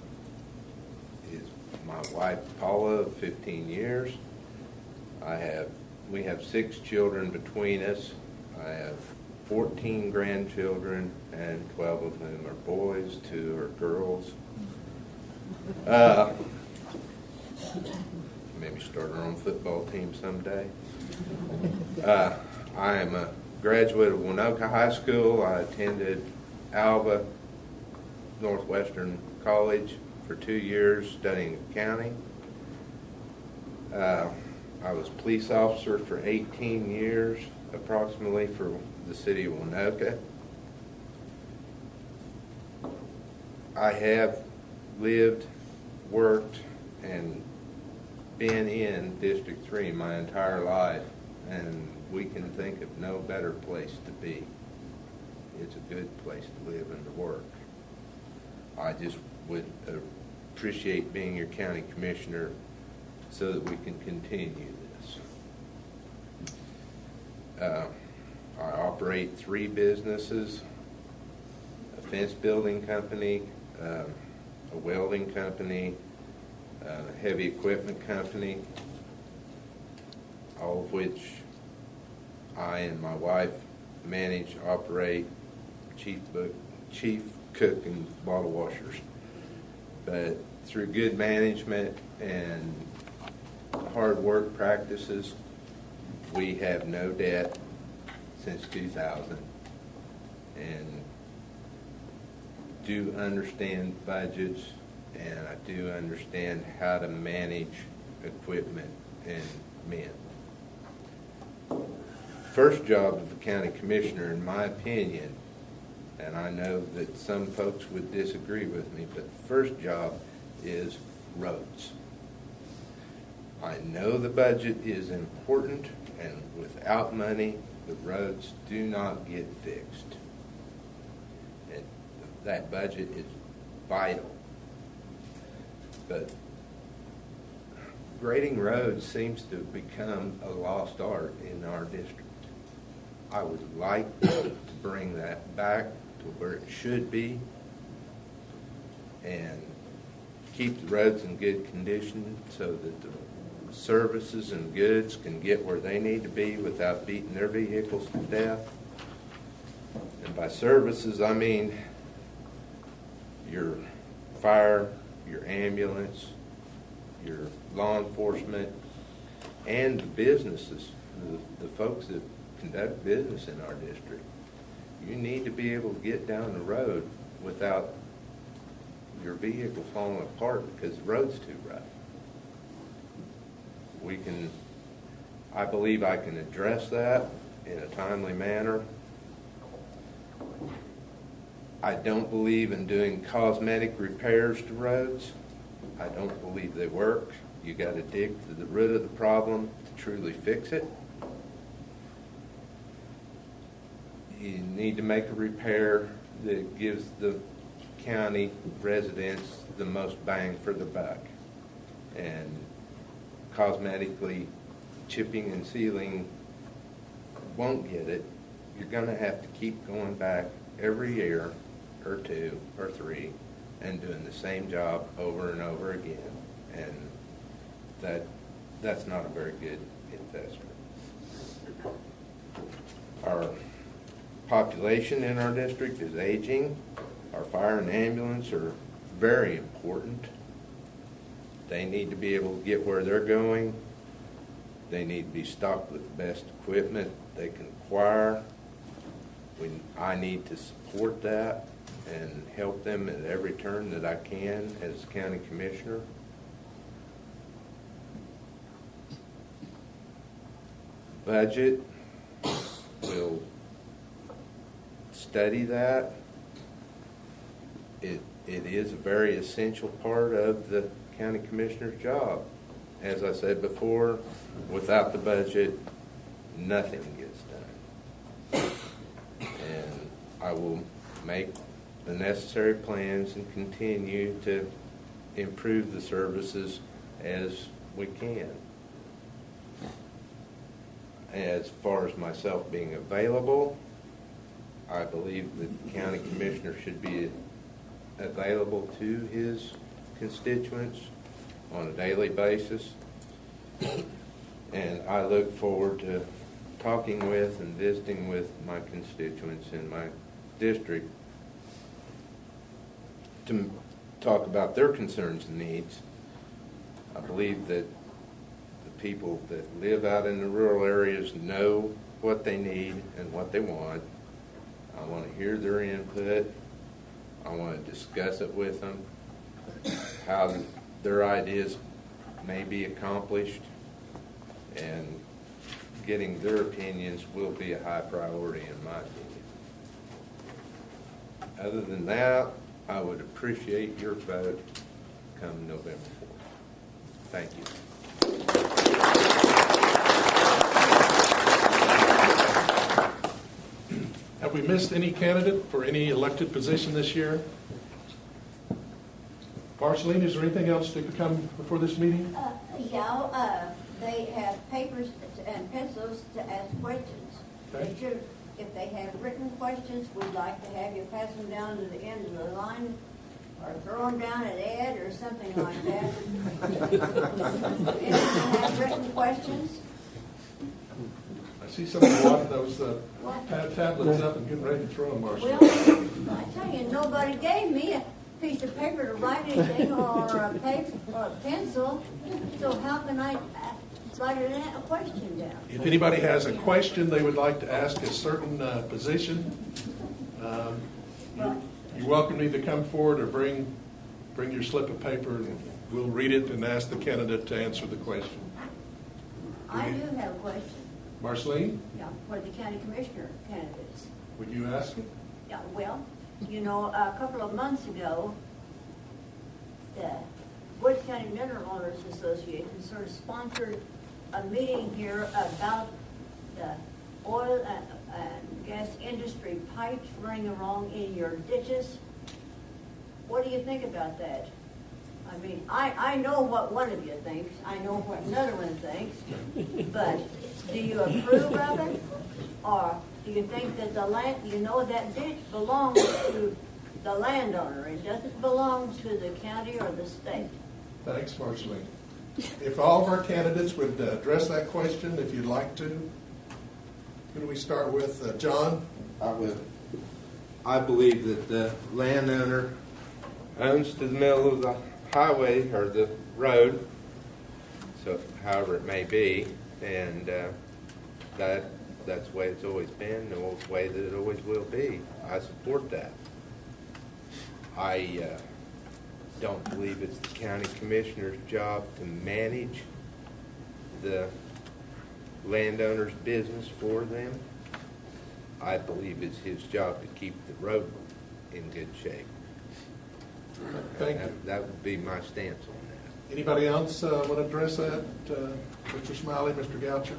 is my wife Paula of 15 years. We have 6 children between us. I have 14 grandchildren, and 12 of whom are boys, 2 are girls. Maybe start our own football team someday. I am a graduate of Winoka High School. I attended Alva Northwestern College for 2 years studying accounting. I was police officer for 18 years, approximately, for the city of Winoka. I have lived, worked, and been in District 3 my entire life, and we can think of no better place to be. It's a good place to live and to work. I just would appreciate being your county commissioner so that we can continue this. I operate 3 businesses: a fence building company, a welding company, a heavy equipment company, all of which I and my wife manage, operate, chief cook, and bottle washers. But through good management and hard work practices, we have no debt. since 2000 and do understand budgets, and I do understand how to manage equipment and men. First job of a county commissioner, in my opinion, and I know that some folks would disagree with me, but the first job is roads. I know the budget is important, and without money, the roads do not get fixed. And that budget is vital. But grading roads seems to have become a lost art in our district. I would like to bring that back to where it should be and keep the roads in good condition so that the services and goods can get where they need to be without beating their vehicles to death. And by services, I mean your fire, your ambulance, your law enforcement, and the businesses, the folks that conduct business in our district. You need to be able to get down the road without your vehicle falling apart because the road's too rough. I believe I can address that in a timely manner. I don't believe in doing cosmetic repairs to roads. I don't believe they work. You got to dig to the root of the problem to truly fix it. You need to make a repair that gives the county residents the most bang for the buck. And cosmetically chipping and sealing won't get it. You're going to have to keep going back every year or two or three and doing the same job over and over again. And that's not a very good investment. Our population in our district is aging. Our fire and ambulance are very important. They need to be able to get where they're going. They need to be stocked with the best equipment they can acquire. I need to support that and help them at every turn that I can as county commissioner. Budget, we'll study that. It is a very essential part of the county commissioner's job. As I said before, without the budget, nothing gets done. And I will make the necessary plans and continue to improve the services as we can. As far as myself being available, I believe that the county commissioner should be available to his constituents on a daily basis. And I look forward to talking with and visiting with my constituents in my district to talk about their concerns and needs. I believe that the people that live out in the rural areas know what they need and what they want. I want to hear their input. I want to discuss it with them, how their ideas may be accomplished, and getting their opinions will be a high priority in my opinion. Other than that, I would appreciate your vote come November 4th. Thank you. Have we missed any candidate for any elected position this year? Marceline, is there anything else to come before this meeting? They have papers and pencils to ask questions. Okay. They should, if they have written questions, we'd like to have you pass them down to the end of the line or throw them down at Ed or something like that. If you have written questions, I see somebody walking those tablets up and getting ready to throw them, Marceline. well, I tell you, nobody gave me a piece of paper to write anything or a paper or a pencil, so how can I writing a question down. If anybody has a question they would like to ask a certain position, you're welcome to either come forward or bring your slip of paper, and we'll read it and ask the candidate to answer the question. I do have a question. Marceline, Yeah, for the county commissioner candidates. would you ask it? Yeah, well, you know, a couple of months ago, the Woods County Mineral Owners Association sort of sponsored a meeting here about the oil and gas industry pipes running along in your ditches. What do you think about that? I mean, I know what one of you thinks. I know what another one thinks. But do you approve of it? Or do you think that the land, you know, that ditch belongs to the landowner? It doesn't belong to the county or the state. Thanks, Marceline. If all of our candidates would address that question, if you'd like to. Who do we start with? John? I will. I believe that the landowner owns to the middle of the highway or the road, so however it may be, and that's the way it's always been, the way that it always will be. I support that. I don't believe it's the county commissioner's job to manage the landowner's business for them. I believe it's his job to keep the road in good shape. Thank you. That would be my stance on that. Anybody else want to address that? Mr. Smiley, Mr. Goucher?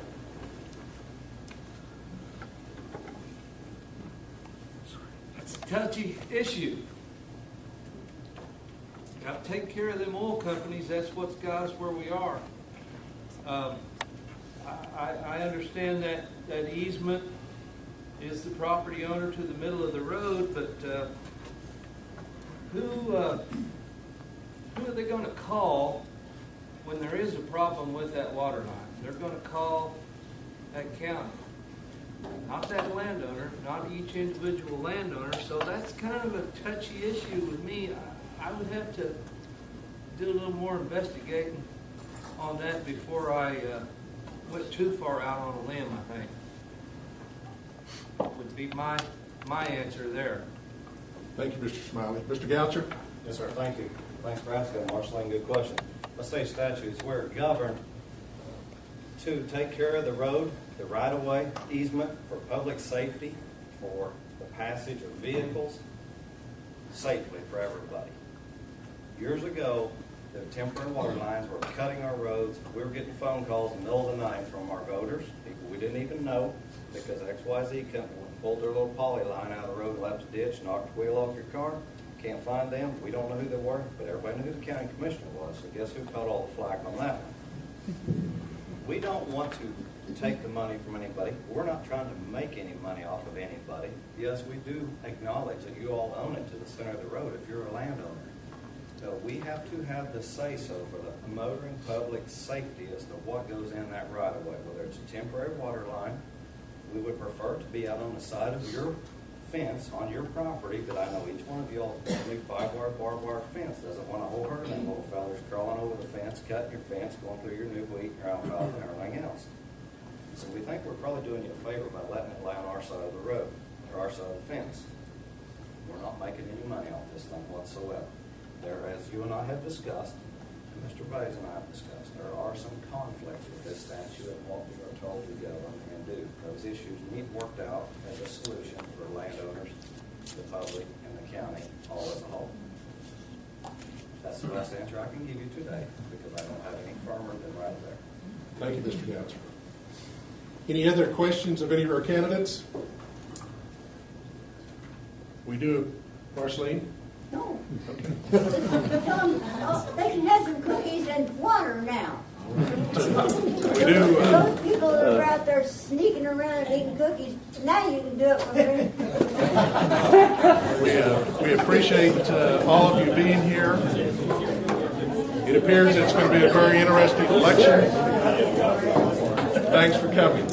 It's a touchy issue. Got to take care of them oil companies. That's what's got us where we are. I understand that easement is the property owner to the middle of the road, but who are they going to call when there is a problem with that water line? They're going to call that county, not that landowner, not each individual landowner. So that's kind of a touchy issue with me. I would have to do a little more investigating on that before I went too far out on a limb, I think. Would be my answer there. Thank you, Mr. Smiley. Mr. Goucher? Yes, sir. Thank you. Thanks for asking, Marceline. Good question. Let's say statutes, we're governed to take care of the road, the right-of-way easement for public safety, for the passage of vehicles, safely for everybody. Years ago, the temporary water lines were cutting our roads. We were getting phone calls in the middle of the night from our voters, people we didn't even know, because XYZ company pulled their little poly line out of the road, left a ditch, knocked the wheel off your car. Can't find them. We don't know who they were, but everybody knew who the county commissioner was. So guess who caught all the flack on that one? We don't want to take the money from anybody. We're not trying to make any money off of anybody. Yes, we do acknowledge that you all own it to the center of the road if you're a landowner. So we have to have the say-so for the motoring public safety as to what goes in that right-of-way, whether it's a temporary water line. We would prefer to be out on the side of your fence on your property, but I know each one of y'all, a new 5-wire barbed wire fence doesn't want a whole herd of them little fellas crawling over the fence, cutting your fence, going through your new wheat, your alfalfa, and everything else. So we think we're probably doing you a favor by letting it lie on our side of the road, or our side of the fence. We're not making any money off this thing whatsoever. There, as you and I have discussed, and Mr. Bays and I have discussed, there are some conflicts with this statute and what we are told to govern and do. Those issues need worked out as a solution for landowners, the public, and the county all as a whole. That's the best answer I can give you today, because I don't have any firmer than right there. Thank you, Mr. Goucher. Any other questions of any of our candidates? We do, Marceline? No. Okay. Tell them, they can have some cookies and water now. We do. Those people that are out there sneaking around and eating cookies, now you can do it for free. We appreciate all of you being here. It appears it's going to be a very interesting election. Thanks for coming.